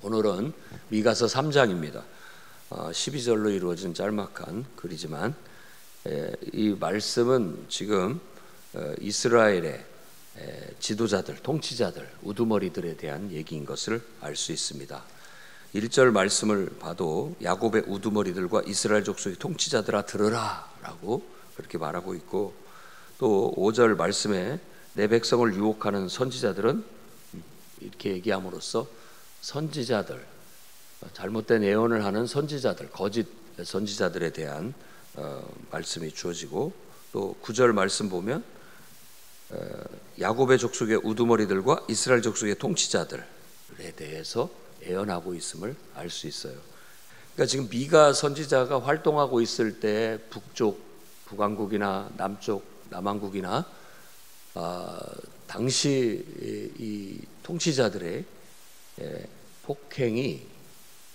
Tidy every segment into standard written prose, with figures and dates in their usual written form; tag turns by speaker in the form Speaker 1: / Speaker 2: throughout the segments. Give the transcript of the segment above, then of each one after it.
Speaker 1: 오늘은 미가서 3장입니다. 12절로 이루어진 짤막한 글이지만 이 말씀은 지금 이스라엘의 지도자들, 통치자들, 우두머리들에 대한 얘기인 것을 알 수 있습니다. 1절 말씀을 봐도 야곱의 우두머리들과 이스라엘 족속의 통치자들아 들으라 라고 그렇게 말하고 있고, 또 5절 말씀에 내 백성을 유혹하는 선지자들은 이렇게 얘기함으로써 선지자들, 잘못된 예언을 하는 선지자들, 거짓 선지자들에 대한 말씀이 주어지고, 또 9절 말씀 보면 야곱의 족속의 우두머리들과 이스라엘 족속의 통치자들에 대해서 예언하고 있음을 알 수 있어요. 그러니까 지금 미가 선지자가 활동하고 있을 때 북쪽 북왕국이나 남쪽 남왕국이나 당시 이 통치자들의 폭행이,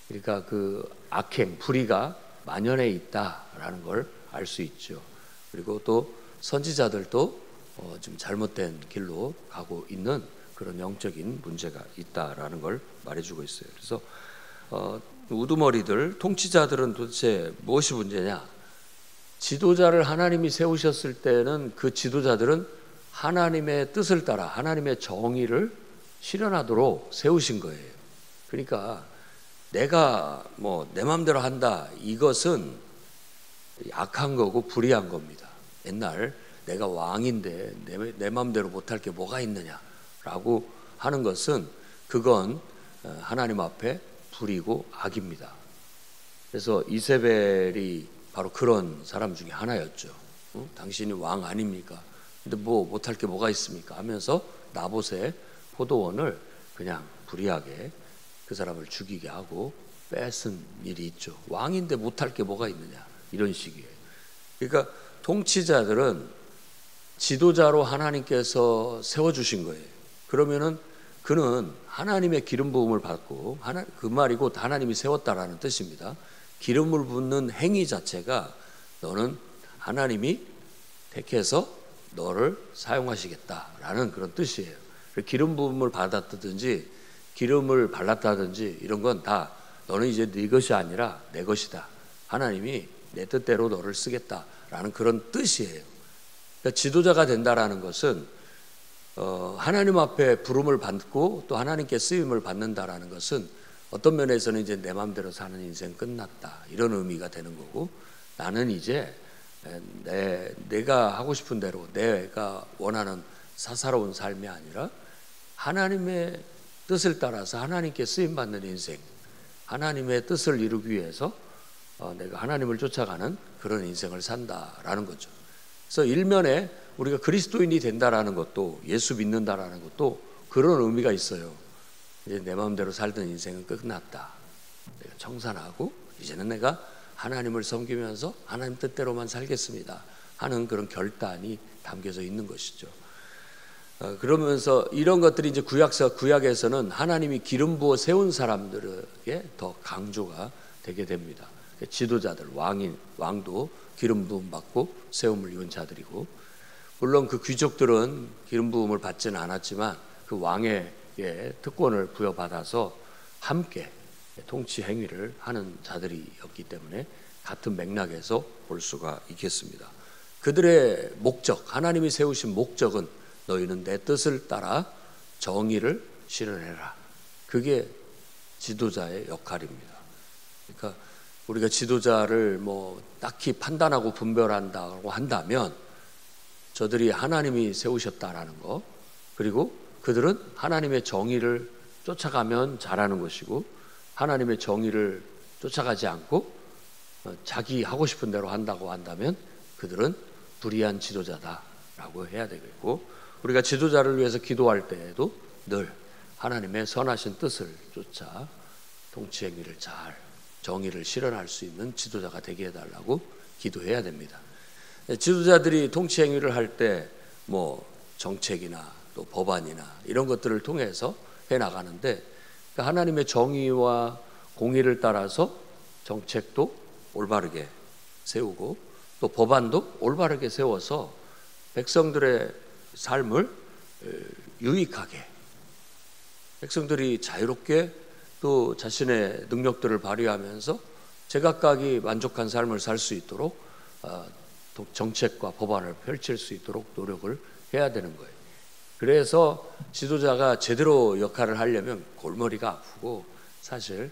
Speaker 1: 그러니까 그 악행, 불의가 만연해 있다라는 걸 알 수 있죠. 그리고 또 선지자들도 좀 잘못된 길로 가고 있는 그런 영적인 문제가 있다라는 걸 말해주고 있어요. 그래서 우두머리들, 통치자들은 도대체 무엇이 문제냐? 지도자를 하나님이 세우셨을 때는 그 지도자들은 하나님의 뜻을 따라 하나님의 정의를 실현하도록 세우신 거예요. 그러니까 내가 내 마음대로 한다, 이것은 악한 거고 불의한 겁니다. 옛날 내가 왕인데 내 마음대로 못할 게 뭐가 있느냐라고 하는 것은 그건 하나님 앞에 불이고 악입니다. 그래서 이세벨이 바로 그런 사람 중에 하나였죠. 당신이 왕 아닙니까? 근데 못할 게 뭐가 있습니까? 하면서 나봇의 포도원을 그냥 불의하게 그 사람을 죽이게 하고 뺏은 일이 있죠. 왕인데 못할 게 뭐가 있느냐, 이런 식이에요. 그러니까 통치자들은 지도자로 하나님께서 세워주신 거예요. 그러면은 그는 하나님의 기름 부음을 받고, 그 말이 곧 하나님이 세웠다라는 뜻입니다. 기름을 붓는 행위 자체가 너는 하나님이 택해서 너를 사용하시겠다라는 그런 뜻이에요. 기름 부음을 받았다든지 기름을 발랐다든지 이런 건 다 너는 이제 네 것이 아니라 내 것이다, 하나님이 내 뜻대로 너를 쓰겠다라는 그런 뜻이에요. 그러니까 지도자가 된다라는 것은 하나님 앞에 부름을 받고 또 하나님께 쓰임을 받는다라는 것은 어떤 면에서는 이제 내 마음대로 사는 인생 끝났다, 이런 의미가 되는 거고, 나는 이제 내가 하고 싶은 대로 내가 원하는 사사로운 삶이 아니라 하나님의 뜻을 따라서 하나님께 쓰임받는 인생, 하나님의 뜻을 이루기 위해서 내가 하나님을 쫓아가는 그런 인생을 산다라는 거죠. 그래서 일면에 우리가 그리스도인이 된다라는 것도, 예수 믿는다라는 것도 그런 의미가 있어요. 이제 내 마음대로 살던 인생은 끝났다, 내가 청산하고 이제는 내가 하나님을 섬기면서 하나님 뜻대로만 살겠습니다 하는 그런 결단이 담겨져 있는 것이죠. 그러면서 이런 것들이 이제 구약에서는 하나님이 기름 부어 세운 사람들에게 더 강조가 되게 됩니다. 지도자들, 왕도 기름 부음 받고 세움을 입은 자들이고, 물론 그 귀족들은 기름 부음을 받지는 않았지만 그 왕에게 특권을 부여받아서 함께 통치 행위를 하는 자들이었기 때문에 같은 맥락에서 볼 수가 있겠습니다. 그들의 목적, 하나님이 세우신 목적은 너희는 내 뜻을 따라 정의를 실현해라, 그게 지도자의 역할입니다. 그러니까 우리가 지도자를 딱히 판단하고 분별한다고 한다면 저들이 하나님이 세우셨다라는 거, 그리고 그들은 하나님의 정의를 쫓아가면 잘하는 것이고, 하나님의 정의를 쫓아가지 않고 자기 하고 싶은 대로 한다고 한다면 그들은 불의한 지도자다라고 해야 되겠고, 우리가 지도자를 위해서 기도할 때에도 늘 하나님의 선하신 뜻을 쫓아 통치 행위를 잘, 정의를 실현할 수 있는 지도자가 되게 해달라고 기도해야 됩니다. 지도자들이 통치 행위를 할 때 정책이나 또 법안이나 이런 것들을 통해서 해나가는데, 하나님의 정의와 공의를 따라서 정책도 올바르게 세우고 또 법안도 올바르게 세워서 백성들의 삶을 유익하게, 백성들이 자유롭게 또 자신의 능력들을 발휘하면서 제각각이 만족한 삶을 살 수 있도록 정책과 법안을 펼칠 수 있도록 노력을 해야 되는 거예요. 그래서 지도자가 제대로 역할을 하려면 골머리가 아프고 사실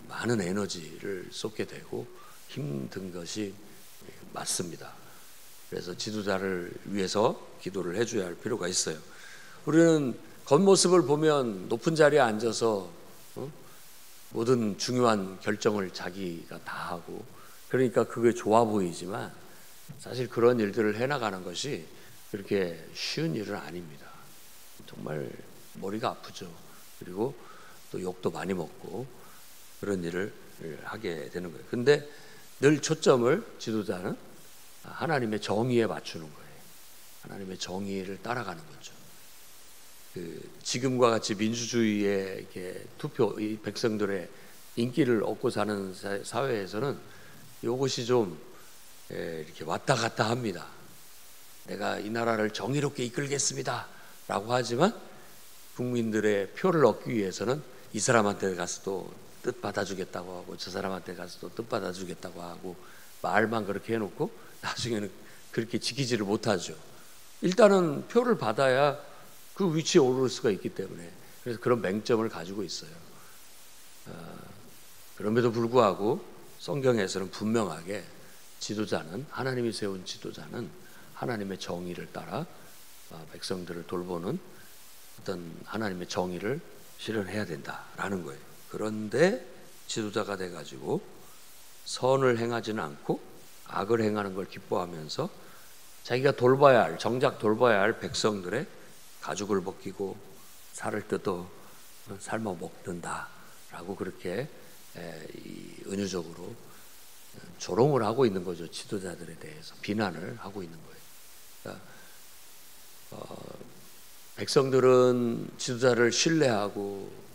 Speaker 1: 많은 에너지를 쏟게 되고 힘든 것이 맞습니다. 그래서 지도자를 위해서 기도를 해줘야 할 필요가 있어요. 우리는 겉모습을 보면 높은 자리에 앉아서 모든 중요한 결정을 자기가 다 하고 그러니까 그게 좋아 보이지만 사실 그런 일들을 해나가는 것이 그렇게 쉬운 일은 아닙니다. 정말 머리가 아프죠. 그리고 또 욕도 많이 먹고 그런 일을 하게 되는 거예요. 근데 늘 초점을 지도자는 하나님의 정의에 맞추는 거예요. 하나님의 정의를 따라가는 거죠. 지금과 같이 민주주의의 이렇게 투표, 이 백성들의 인기를 얻고 사는 사회에서는 이것이 좀 이렇게 왔다 갔다 합니다. 내가 이 나라를 정의롭게 이끌겠습니다 라고 하지만 국민들의 표를 얻기 위해서는 이 사람한테 가서 또 뜻 받아주겠다고 하고 저 사람한테 가서 또 뜻 받아주겠다고 하고 말만 그렇게 해놓고 나중에는 그렇게 지키지를 못하죠. 일단은 표를 받아야 그 위치에 오를 수가 있기 때문에 그래서 그런 맹점을 가지고 있어요. 그럼에도 불구하고 성경에서는 분명하게 지도자는 하나님이 세운 지도자는 하나님의 정의를 따라 백성들을 돌보는 어떤 하나님의 정의를 실현해야 된다라는 거예요. 그런데 지도자가 돼가지고 선을 행하지는 않고 악을 행하는 걸 기뻐하면서 자기가 돌봐야 할 정작 돌봐야 할 백성들의 가죽을 벗기고 살을 뜯어 삶아 먹는다라고 그렇게 은유적으로 조롱을 하고 있는 거죠. 지도자들에 대해서 비난을 하고 있는 거예요. 그러니까 백성들은 지도자를 신뢰하고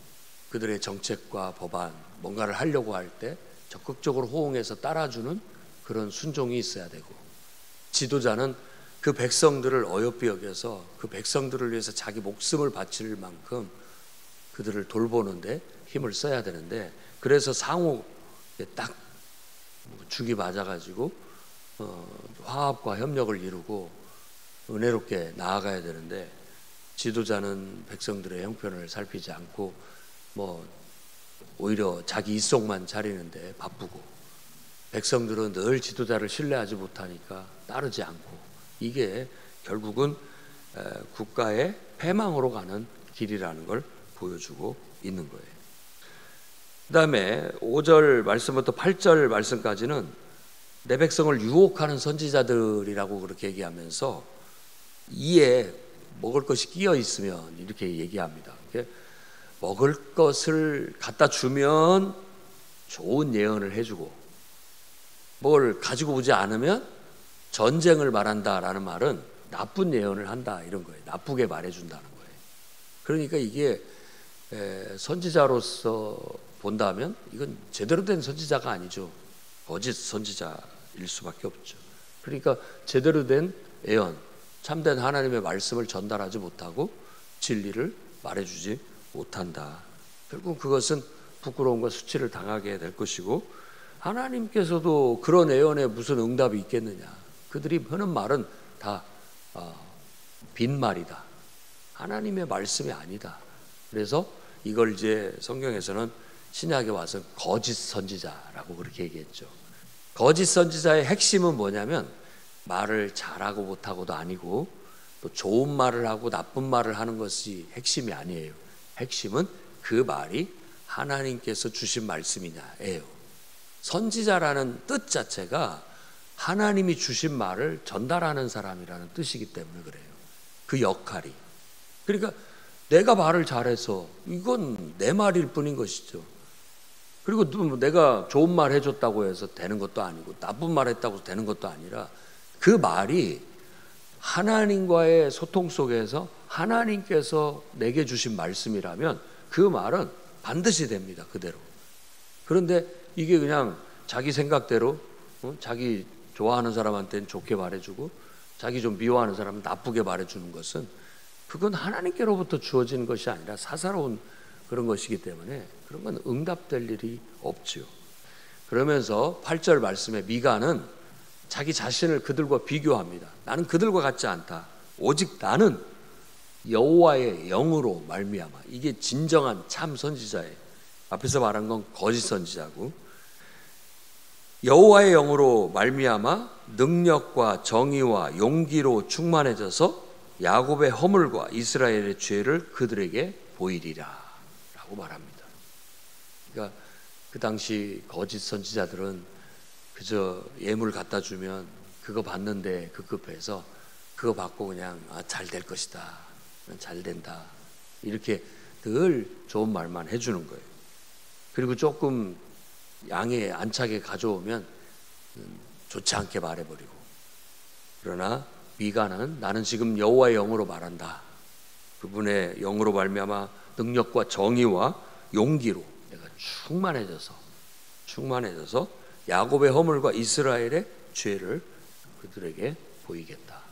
Speaker 1: 그들의 정책과 법안 뭔가를 하려고 할 때 적극적으로 호응해서 따라주는 그런 순종이 있어야 되고 지도자는 그 백성들을 어여삐 여겨서 그 백성들을 위해서 자기 목숨을 바칠 만큼 그들을 돌보는데 힘을 써야 되는데 그래서 상호 딱 죽이 맞아가지고 화합과 협력을 이루고 은혜롭게 나아가야 되는데 지도자는 백성들의 형편을 살피지 않고 오히려 자기 이속만 차리는데 바쁘고 백성들은 늘 지도자를 신뢰하지 못하니까 따르지 않고 이게 결국은 국가의 패망으로 가는 길이라는 걸 보여주고 있는 거예요. 그 다음에 5절 말씀부터 8절 말씀까지는 내 백성을 유혹하는 선지자들이라고 그렇게 얘기하면서 이에 먹을 것이 끼어 있으면 이렇게 얘기합니다. 먹을 것을 갖다 주면 좋은 예언을 해주고 뭘 가지고 오지 않으면 전쟁을 말한다라는 말은 나쁜 예언을 한다 이런 거예요. 나쁘게 말해준다는 거예요. 그러니까 이게 선지자로서 본다면 이건 제대로 된 선지자가 아니죠. 거짓 선지자일 수밖에 없죠. 그러니까 제대로 된 예언, 참된 하나님의 말씀을 전달하지 못하고 진리를 말해주지 못한다. 결국 그것은 부끄러움과 수치를 당하게 될 것이고 하나님께서도 그런 예언에 무슨 응답이 있겠느냐. 그들이 하는 말은 다 빈말이다. 하나님의 말씀이 아니다. 그래서 이걸 이제 성경에서는 신약에 와서 거짓 선지자라고 그렇게 얘기했죠. 거짓 선지자의 핵심은 뭐냐면 말을 잘하고 못하고도 아니고 또 좋은 말을 하고 나쁜 말을 하는 것이 핵심이 아니에요. 핵심은 그 말이 하나님께서 주신 말씀이냐예요. 선지자라는 뜻 자체가 하나님이 주신 말을 전달하는 사람이라는 뜻이기 때문에 그래요. 그 역할이. 그러니까 내가 말을 잘해서 이건 내 말일 뿐인 것이죠. 그리고 또 내가 좋은 말 해줬다고 해서 되는 것도 아니고 나쁜 말 했다고 해서 되는 것도 아니라 그 말이 하나님과의 소통 속에서 하나님께서 내게 주신 말씀이라면 그 말은 반드시 됩니다. 그대로. 그런데 이게 그냥 자기 생각대로 자기 좋아하는 사람한테는 좋게 말해주고 자기 좀 미워하는 사람은 나쁘게 말해주는 것은 그건 하나님께로부터 주어진 것이 아니라 사사로운 그런 것이기 때문에 그런 건 응답될 일이 없지요. 그러면서 8절 말씀에 미가는 자기 자신을 그들과 비교합니다. 나는 그들과 같지 않다. 오직 나는 여호와의 영으로 말미암아. 이게 진정한 참 선지자예요. 앞에서 말한 건 거짓 선지자고, 여호와의 영으로 말미암아 능력과 정의와 용기로 충만해져서 야곱의 허물과 이스라엘의 죄를 그들에게 보이리라 라고 말합니다. 그러니까 그 당시 거짓 선지자들은 그저 예물 갖다 주면 그거 받는데 급급해서 그거 받고 그냥 잘 될 것이다, 잘 된다, 이렇게 늘 좋은 말만 해주는 거예요. 그리고 조금 양에 안차게 가져오면 좋지 않게 말해버리고. 그러나 미가는 나는 지금 여호와의 영으로 말한다. 그분의 영으로 말미암아 능력과 정의와 용기로 내가 충만해져서 야곱의 허물과 이스라엘의 죄를 그들에게 보이겠다.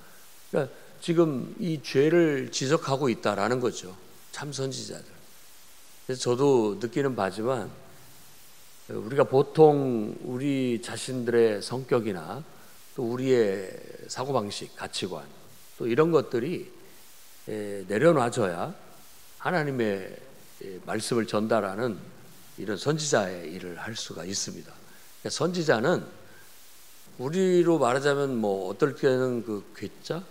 Speaker 1: 그러니까 지금 이 죄를 지적하고 있다라는 거죠, 참 선지자들. 그래서 저도 느끼는 바지만 우리가 보통 우리 자신들의 성격이나 또 우리의 사고방식, 가치관, 또 이런 것들이 내려놔져야 하나님의 말씀을 전달하는 이런 선지자의 일을 할 수가 있습니다. 그러니까 선지자는 우리로 말하자면 뭐 어떨 때는 그 괴짜,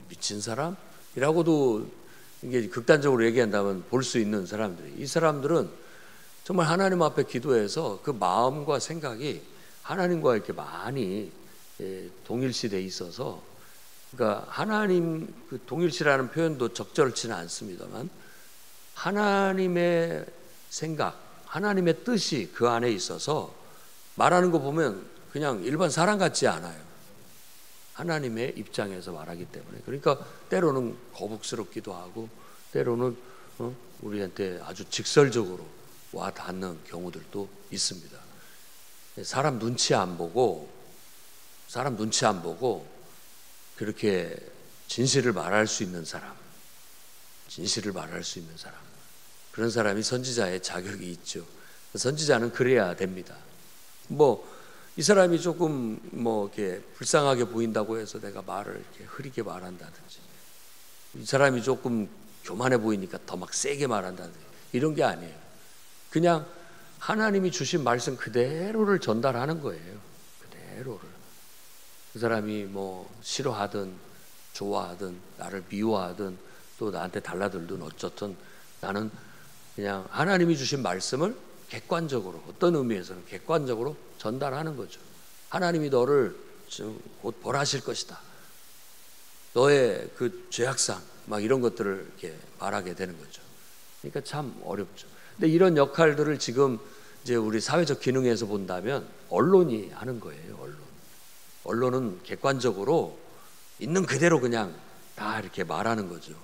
Speaker 1: 미친 사람이라고도 이게 극단적으로 얘기한다면 볼 수 있는 사람들이, 이 사람들은 정말 하나님 앞에 기도해서 그 마음과 생각이 하나님과 이렇게 많이 동일시돼 있어서, 그러니까 하나님, 그 동일시라는 표현도 적절치는 않습니다만 하나님의 생각, 하나님의 뜻이 그 안에 있어서 말하는 거 보면 그냥 일반 사람 같지 않아요. 하나님의 입장에서 말하기 때문에. 그러니까 때로는 거북스럽기도 하고 때로는 우리한테 아주 직설적으로 와 닿는 경우들도 있습니다. 사람 눈치 안 보고 그렇게 진실을 말할 수 있는 사람, 그런 사람이 선지자의 자격이 있죠. 선지자는 그래야 됩니다. 이 사람이 조금 이렇게 불쌍하게 보인다고 해서 내가 말을 이렇게 흐리게 말한다든지, 이 사람이 조금 교만해 보이니까 더 막 세게 말한다든지, 이런 게 아니에요. 그냥 하나님이 주신 말씀 그대로를 전달하는 거예요. 그대로를. 그 사람이 싫어하든 좋아하든 나를 미워하든 또 나한테 달라들든 어쨌든 나는 그냥 하나님이 주신 말씀을 객관적으로, 어떤 의미에서는 객관적으로 전달하는 거죠. 하나님이 너를 곧 벌하실 것이다, 너의 그 죄악상 막 이런 것들을 이렇게 말하게 되는 거죠. 그러니까 참 어렵죠. 근데 이런 역할들을 지금 이제 우리 사회적 기능에서 본다면 언론이 하는 거예요. 언론은 객관적으로 있는 그대로 그냥 다 이렇게 말하는 거죠.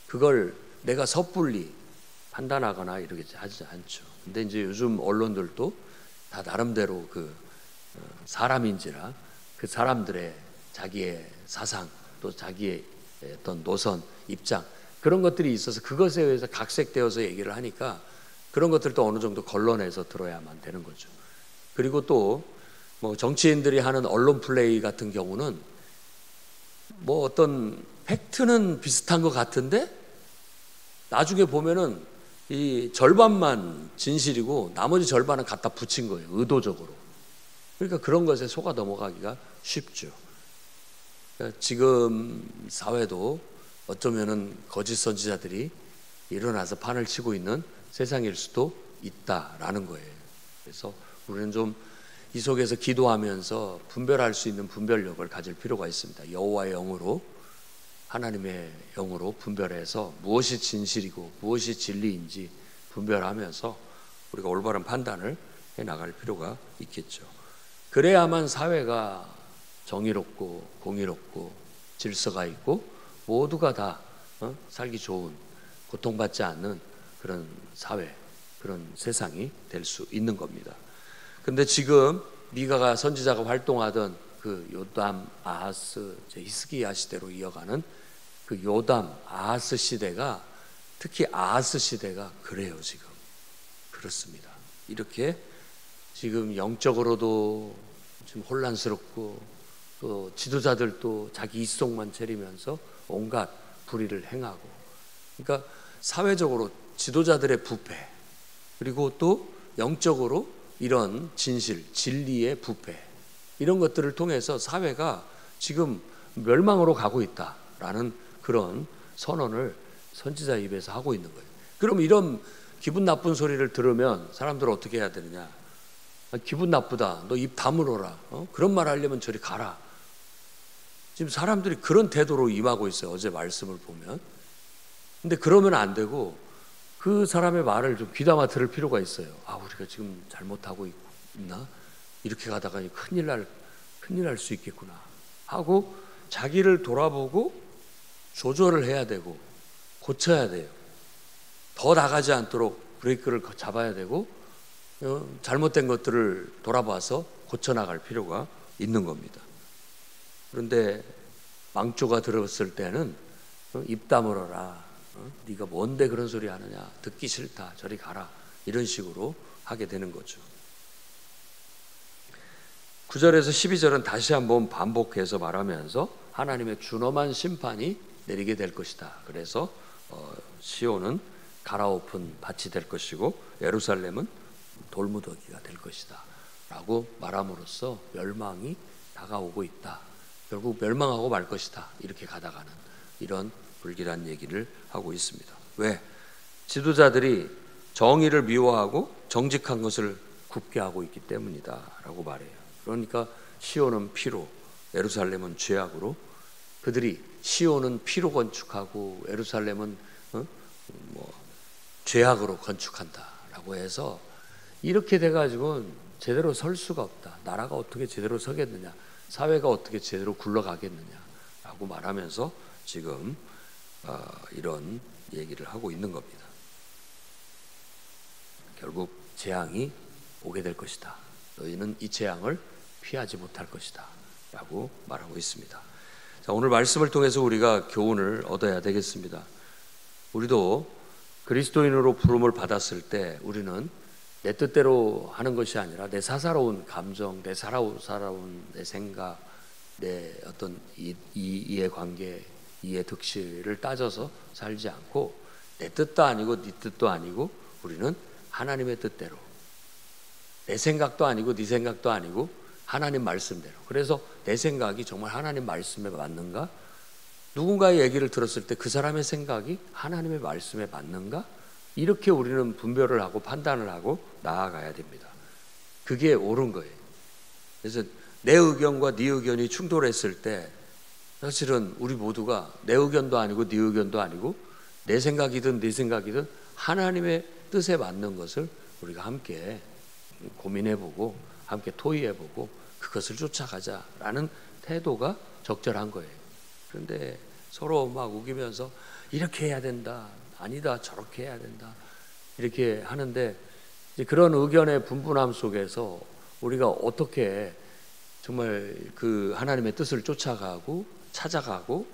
Speaker 1: 그걸 내가 섣불리 판단하거나 이렇게 하지 않죠. 근데 이제 요즘 언론들도 다 나름대로 그 사람인지라 그 사람들의 자기의 사상, 또 자기의 어떤 노선, 입장, 그런 것들이 있어서 그것에 의해서 각색되어서 얘기를 하니까 그런 것들도 어느 정도 걸러내서 들어야만 되는 거죠. 그리고 또 정치인들이 하는 언론 플레이 같은 경우는 어떤 팩트는 비슷한 것 같은데 나중에 보면은 이 절반만 진실이고 나머지 절반은 갖다 붙인 거예요, 의도적으로. 그러니까 그런 것에 속아 넘어가기가 쉽죠. 그러니까 지금 사회도 어쩌면은 거짓 선지자들이 일어나서 판을 치고 있는 세상일 수도 있다라는 거예요. 그래서 우리는 좀 이 속에서 기도하면서 분별할 수 있는 분별력을 가질 필요가 있습니다. 여호와의 영으로, 하나님의 영으로 분별해서 무엇이 진실이고 무엇이 진리인지 분별하면서 우리가 올바른 판단을 해나갈 필요가 있겠죠. 그래야만 사회가 정의롭고 공의롭고 질서가 있고 모두가 다 살기 좋은, 고통받지 않는 그런 사회, 그런 세상이 될 수 있는 겁니다. 근데 지금 미가가 선지자가 활동하던 그 요담, 아하스, 히스기야 시대로 이어가는 그 요담, 아하스 시대가 특히 아하스 시대가 그래요. 지금 그렇습니다. 이렇게 지금 영적으로도 지금 혼란스럽고 또 지도자들도 자기 이속만 차리면서 온갖 불의를 행하고, 그러니까 사회적으로 지도자들의 부패, 그리고 또 영적으로 이런 진실, 진리의 부패, 이런 것들을 통해서 사회가 지금 멸망으로 가고 있다라는 그런 선언을 선지자 입에서 하고 있는 거예요. 그럼 이런 기분 나쁜 소리를 들으면 사람들은 어떻게 해야 되느냐? 기분 나쁘다, 너 입 다물어라, 그런 말 하려면 저리 가라. 지금 사람들이 그런 태도로 임하고 있어요. 어제 말씀을 보면. 근데 그러면 안 되고 그 사람의 말을 좀 귀담아 들을 필요가 있어요. 아, 우리가 지금 잘못하고 있나? 이렇게 가다가 큰일 날 수 있겠구나 하고 자기를 돌아보고 조절을 해야 되고 고쳐야 돼요. 더 나가지 않도록 브레이크를 잡아야 되고 잘못된 것들을 돌아봐서 고쳐나갈 필요가 있는 겁니다. 그런데 망조가 들었을 때는 입 다물어라, 네가 뭔데 그런 소리 하느냐, 듣기 싫다, 저리 가라, 이런 식으로 하게 되는 거죠. 9절에서 12절은 다시 한번 반복해서 말하면서 하나님의 준엄한 심판이 내리게 될 것이다. 그래서 시온은 갈아엎은 밭이 될 것이고 예루살렘은 돌무더기가 될 것이다 라고 말함으로써 멸망이 다가오고 있다, 결국 멸망하고 말 것이다, 이렇게 가다가는 이런 불길한 얘기를 하고 있습니다. 왜? 지도자들이 정의를 미워하고 정직한 것을 굽게 하고 있기 때문이다 라고 말해요. 그러니까 시온은 피로, 예루살렘은 죄악으로, 그들이 시온은 피로 건축하고 예루살렘은 죄악으로 건축한다라고 해서 이렇게 돼가지고는 제대로 설 수가 없다. 나라가 어떻게 제대로 서겠느냐, 사회가 어떻게 제대로 굴러가겠느냐라고 말하면서 지금 이런 얘기를 하고 있는 겁니다. 결국 재앙이 오게 될 것이다. 너희는 이 재앙을 피하지 못할 것이다 라고 말하고 있습니다. 자, 오늘 말씀을 통해서 우리가 교훈을 얻어야 되겠습니다. 우리도 그리스도인으로 부름을 받았을 때 우리는 내 뜻대로 하는 것이 아니라 내 사사로운 감정, 내 살아온 내 생각, 내 어떤 이해관계, 이해득실을 따져서 살지 않고 내 뜻도 아니고 네 뜻도 아니고 우리는 하나님의 뜻대로, 내 생각도 아니고 네 생각도 아니고 하나님 말씀대로. 그래서 내 생각이 정말 하나님 말씀에 맞는가? 누군가의 얘기를 들었을 때 그 사람의 생각이 하나님의 말씀에 맞는가? 이렇게 우리는 분별을 하고 판단을 하고 나아가야 됩니다. 그게 옳은 거예요. 그래서 내 의견과 네 의견이 충돌했을 때 사실은 우리 모두가 내 의견도 아니고 네 의견도 아니고 내 생각이든 네 생각이든 하나님의 뜻에 맞는 것을 우리가 함께 고민해보고 함께 토의해보고 그것을 쫓아가자라는 태도가 적절한 거예요. 그런데 서로 막 우기면서 이렇게 해야 된다, 아니다, 저렇게 해야 된다, 이렇게 하는데 이제 그런 의견의 분분함 속에서 우리가 어떻게 정말 그 하나님의 뜻을 쫓아가고 찾아가고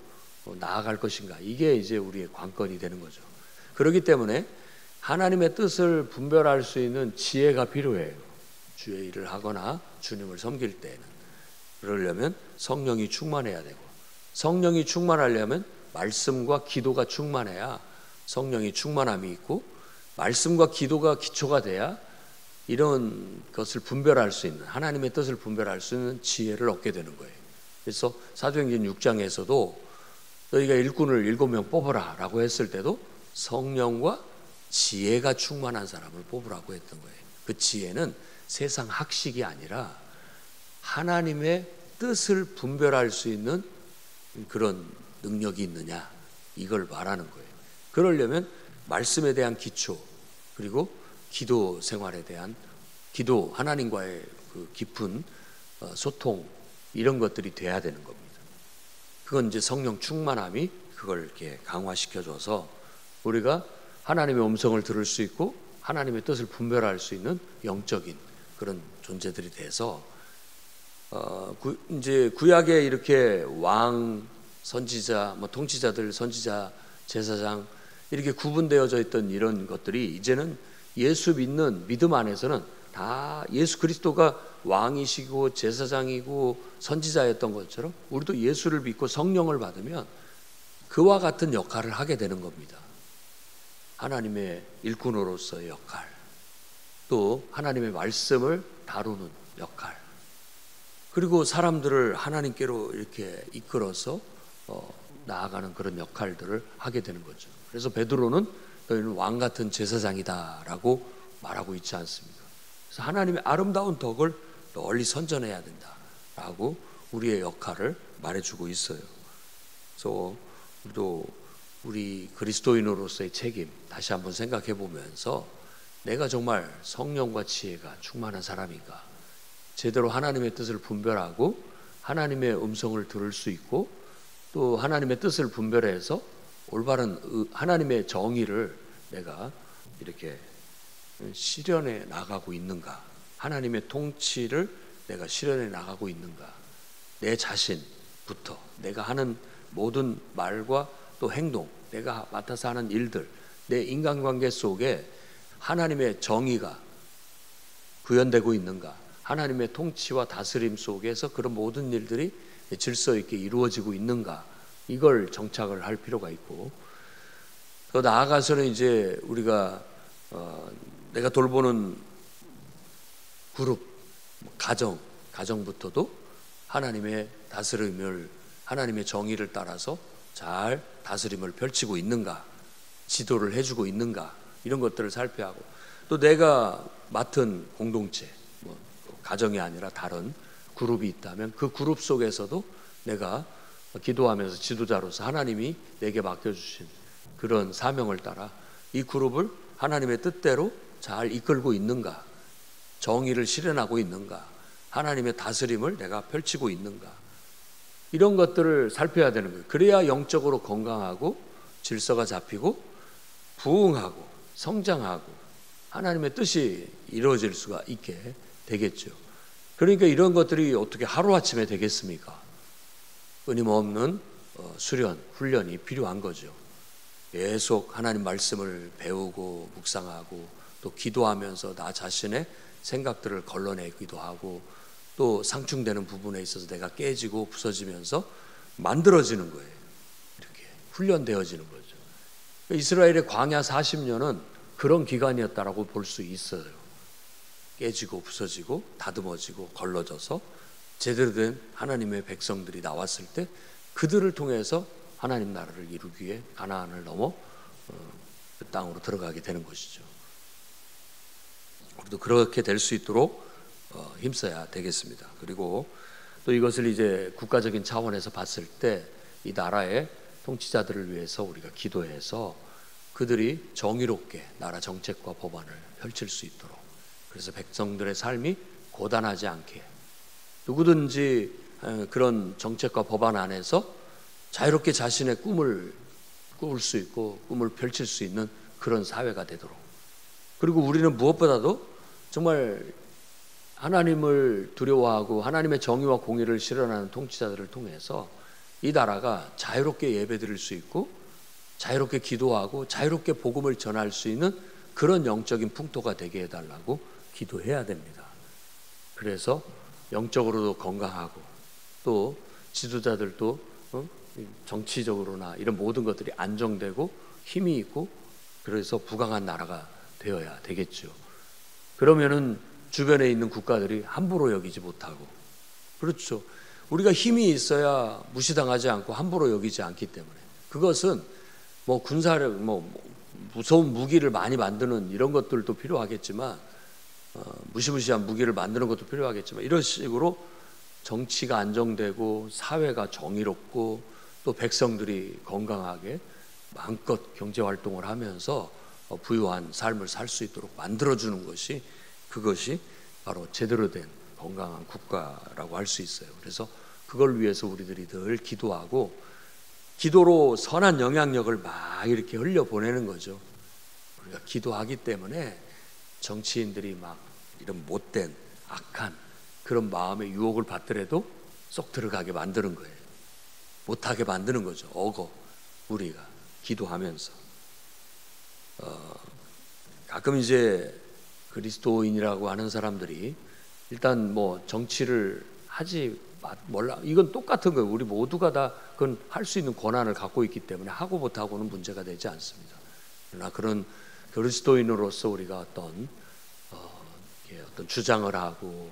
Speaker 1: 나아갈 것인가, 이게 이제 우리의 관건이 되는 거죠. 그렇기 때문에 하나님의 뜻을 분별할 수 있는 지혜가 필요해요. 주의 일을 하거나 주님을 섬길 때는. 그러려면 성령이 충만해야 되고, 성령이 충만하려면 말씀과 기도가 충만해야 성령이 충만함이 있고, 말씀과 기도가 기초가 돼야 이런 것을 분별할 수 있는, 하나님의 뜻을 분별할 수 있는 지혜를 얻게 되는 거예요. 그래서 사도행전 6장에서도 너희가 일꾼을 7명 뽑아라 라고 했을 때도 성령과 지혜가 충만한 사람을 뽑으라고 했던 거예요. 그 지혜는 세상 학식이 아니라 하나님의 뜻을 분별할 수 있는 그런 능력이 있느냐, 이걸 말하는 거예요. 그러려면 말씀에 대한 기초, 그리고 기도 생활에 대한 기도, 하나님과의 그 깊은 소통, 이런 것들이 돼야 되는 겁니다. 그건 이제 성령 충만함이 그걸 이렇게 강화시켜줘서 우리가 하나님의 음성을 들을 수 있고 하나님의 뜻을 분별할 수 있는 영적인 그런 존재들이 돼서 이제 구약에 이렇게 왕, 선지자, 통치자들, 선지자, 제사장 이렇게 구분되어져 있던 이런 것들이 이제는 예수 믿는 믿음 안에서는 다 예수 그리스도가 왕이시고 제사장이고 선지자였던 것처럼 우리도 예수를 믿고 성령을 받으면 그와 같은 역할을 하게 되는 겁니다. 하나님의 일꾼으로서의 역할, 또 하나님의 말씀을 다루는 역할, 그리고 사람들을 하나님께로 이렇게 이끌어서 나아가는 그런 역할들을 하게 되는 거죠. 그래서 베드로는 너희는 왕 같은 제사장이다라고 말하고 있지 않습니까? 그래서 하나님의 아름다운 덕을 널리 선전해야 된다라고 우리의 역할을 말해주고 있어요. 그래서 우리도 우리 그리스도인으로서의 책임 다시 한번 생각해 보면서 내가 정말 성령과 지혜가 충만한 사람인가, 제대로 하나님의 뜻을 분별하고 하나님의 음성을 들을 수 있고 또 하나님의 뜻을 분별해서 올바른 하나님의 정의를 내가 이렇게 실현해 나가고 있는가, 하나님의 통치를 내가 실현해 나가고 있는가, 내 자신부터 내가 하는 모든 말과 또 행동, 내가 맡아서 하는 일들, 내 인간관계 속에 하나님의 정의가 구현되고 있는가, 하나님의 통치와 다스림 속에서 그런 모든 일들이 질서 있게 이루어지고 있는가, 이걸 정착을 할 필요가 있고, 더 나아가서는 이제 우리가 내가 돌보는 그룹, 가정부터도 하나님의 다스림을, 하나님의 정의를 따라서 잘 다스림을 펼치고 있는가, 지도를 해주고 있는가, 이런 것들을 살펴야 하고, 또 내가 맡은 공동체, 가정이 아니라 다른 그룹이 있다면 그 그룹 속에서도 내가 기도하면서 지도자로서 하나님이 내게 맡겨주신 그런 사명을 따라 이 그룹을 하나님의 뜻대로 잘 이끌고 있는가, 정의를 실현하고 있는가, 하나님의 다스림을 내가 펼치고 있는가, 이런 것들을 살펴야 되는 거예요. 그래야 영적으로 건강하고 질서가 잡히고 부흥하고 성장하고 하나님의 뜻이 이루어질 수가 있게 되겠죠. 그러니까 이런 것들이 어떻게 하루아침에 되겠습니까? 끊임없는 수련, 훈련이 필요한 거죠. 계속 하나님 말씀을 배우고 묵상하고 또 기도하면서 나 자신의 생각들을 걸러내기도 하고 또 상충되는 부분에 있어서 내가 깨지고 부서지면서 만들어지는 거예요. 이렇게 훈련되어지는 거죠. 이스라엘의 광야 40년은 그런 기간이었다라고 볼 수 있어요. 깨지고 부서지고 다듬어지고 걸러져서 제대로 된 하나님의 백성들이 나왔을 때 그들을 통해서 하나님 나라를 이루기 위해 가나안을 넘어 그 땅으로 들어가게 되는 것이죠. 우리도 그렇게 될 수 있도록 힘써야 되겠습니다. 그리고 또 이것을 이제 국가적인 차원에서 봤을 때 이 나라의 통치자들을 위해서 우리가 기도해서 그들이 정의롭게 나라 정책과 법안을 펼칠 수 있도록, 그래서 백성들의 삶이 고단하지 않게, 누구든지 그런 정책과 법안 안에서 자유롭게 자신의 꿈을 꾸을 수 있고 꿈을 펼칠 수 있는 그런 사회가 되도록, 그리고 우리는 무엇보다도 정말 하나님을 두려워하고 하나님의 정의와 공의를 실현하는 통치자들을 통해서 이 나라가 자유롭게 예배드릴 수 있고 자유롭게 기도하고 자유롭게 복음을 전할 수 있는 그런 영적인 풍토가 되게 해달라고 기도해야 됩니다. 그래서 영적으로도 건강하고 또 지도자들도 정치적으로나 이런 모든 것들이 안정되고 힘이 있고 그래서 부강한 나라가 되어야 되겠죠. 그러면은 주변에 있는 국가들이 함부로 여기지 못하고, 그렇죠. 우리가 힘이 있어야 무시당하지 않고 함부로 여기지 않기 때문에, 그것은 뭐 군사력, 무서운 무기를 많이 만드는 이런 것들도 필요하겠지만, 무시무시한 무기를 만드는 것도 필요하겠지만, 이런 식으로 정치가 안정되고 사회가 정의롭고 또 백성들이 건강하게 마음껏 경제활동을 하면서 부유한 삶을 살 수 있도록 만들어주는 것이, 그것이 바로 제대로 된 건강한 국가라고 할 수 있어요. 그래서 그걸 위해서 우리들이 늘 기도하고 기도로 선한 영향력을 막 이렇게 흘려보내는 거죠. 우리가 기도하기 때문에 정치인들이 막 이런 못된 악한 그런 마음의 유혹을 받더라도 쏙 들어가게 만드는 거예요. 못하게 만드는 거죠. 우리가 기도하면서. 가끔 이제 그리스도인이라고 하는 사람들이 일단 뭐 정치를 하지 몰라, 이건 똑같은 거예요. 우리 모두가 다 그건 할 수 있는 권한을 갖고 있기 때문에 하고 못하고는 문제가 되지 않습니다. 그러나 그런 그리스도인으로서 우리가 어떤 주장을 하고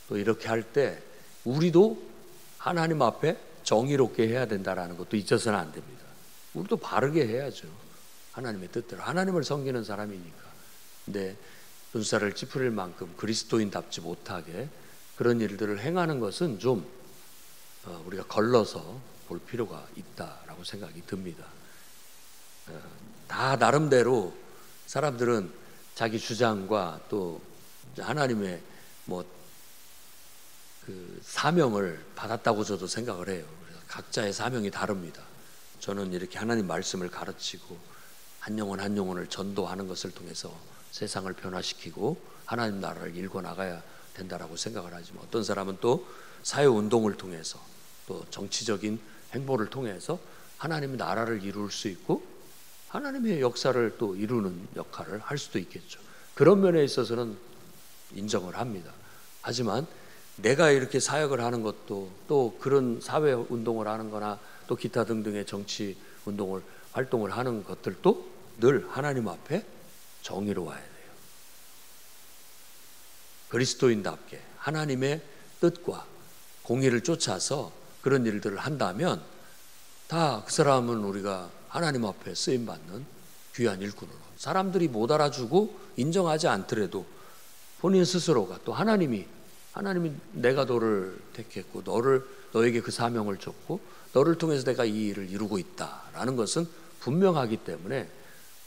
Speaker 1: 또 이렇게 할 때 우리도 하나님 앞에 정의롭게 해야 된다라는 것도 잊어서는 안 됩니다. 우리도 바르게 해야죠. 하나님의 뜻대로 하나님을 섬기는 사람이니까. 근데 눈살을 찌푸릴 만큼 그리스도인답지 못하게 그런 일들을 행하는 것은 좀 우리가 걸러서 볼 필요가 있다라고 생각이 듭니다. 다 나름대로 사람들은 자기 주장과 또 하나님의 그 사명을 받았다고 저도 생각을 해요. 각자의 사명이 다릅니다. 저는 이렇게 하나님 말씀을 가르치고 한 영혼 한 영혼을 전도하는 것을 통해서 세상을 변화시키고 하나님 나라를 일궈 나가야 된다라고 생각을 하지만, 어떤 사람은 또 사회운동을 통해서 또 정치적인 행보를 통해서 하나님의 나라를 이룰 수 있고 하나님의 역사를 또 이루는 역할을 할 수도 있겠죠. 그런 면에 있어서는 인정을 합니다. 하지만 내가 이렇게 사역을 하는 것도, 또 그런 사회운동을 하는 거나 또 기타 등등의 정치 운동을 활동을 하는 것들도 늘 하나님 앞에 정의로워야 돼요. 그리스도인답게 하나님의 뜻과 공의를 쫓아서 그런 일들을 한다면 다 그 사람은 우리가 하나님 앞에 쓰임받는 귀한 일꾼으로, 사람들이 못 알아주고 인정하지 않더라도 본인 스스로가 또 하나님이 내가 너를 택했고 너에게 그 사명을 줬고 너를 통해서 내가 이 일을 이루고 있다라는 것은 분명하기 때문에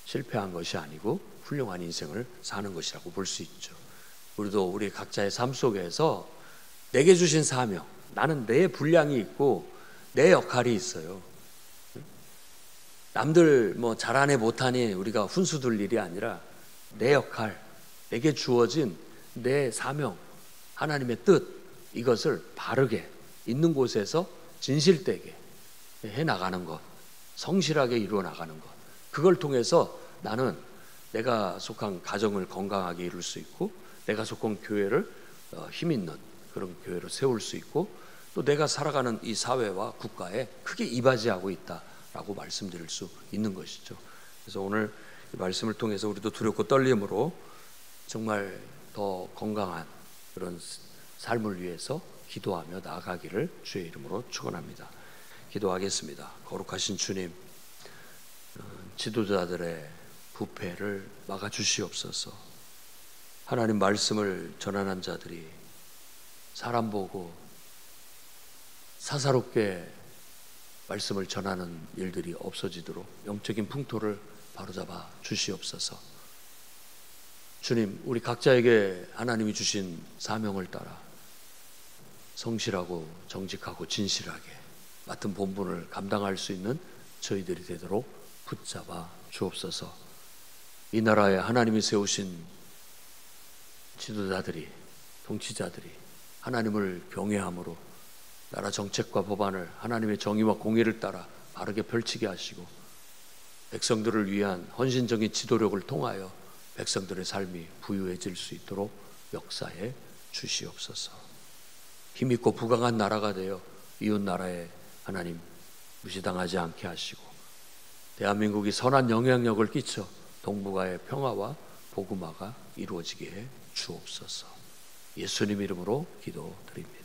Speaker 1: 실패한 것이 아니고 훌륭한 인생을 사는 것이라고 볼 수 있죠. 우리도 우리 각자의 삶 속에서 내게 주신 사명, 나는 내 분량이 있고 내 역할이 있어요. 남들 잘하네 못하니 우리가 훈수 둘 일이 아니라 내 역할, 내게 주어진 내 사명, 하나님의 뜻, 이것을 바르게 있는 곳에서 진실되게 해나가는 것, 성실하게 이루어 나가는 것, 그걸 통해서 나는 내가 속한 가정을 건강하게 이룰 수 있고 내가 속한 교회를 힘있는 그런 교회로 세울 수 있고 또 내가 살아가는 이 사회와 국가에 크게 이바지하고 있다라고 말씀드릴 수 있는 것이죠. 그래서 오늘 이 말씀을 통해서 우리도 두렵고 떨림으로 정말 더 건강한 그런 삶을 위해서 기도하며 나아가기를 주의 이름으로 축원합니다. 기도하겠습니다. 거룩하신 주님, 지도자들의 부패를 막아주시옵소서. 하나님 말씀을 전하는 자들이 사람 보고 사사롭게 말씀을 전하는 일들이 없어지도록 영적인 풍토를 바로잡아 주시옵소서. 주님, 우리 각자에게 하나님이 주신 사명을 따라 성실하고 정직하고 진실하게 맡은 본분을 감당할 수 있는 저희들이 되도록 붙잡아 주옵소서. 이 나라에 하나님이 세우신 지도자들이, 통치자들이 하나님을 경외함으로 나라 정책과 법안을 하나님의 정의와 공의를 따라 바르게 펼치게 하시고 백성들을 위한 헌신적인 지도력을 통하여 백성들의 삶이 부유해질 수 있도록 역사해 주시옵소서. 힘있고 부강한 나라가 되어 이웃 나라에 하나님 무시당하지 않게 하시고 대한민국이 선한 영향력을 끼쳐 동북아의 평화와 복음화가 이루어지게 해 주옵소서. 예수님 이름으로 기도드립니다.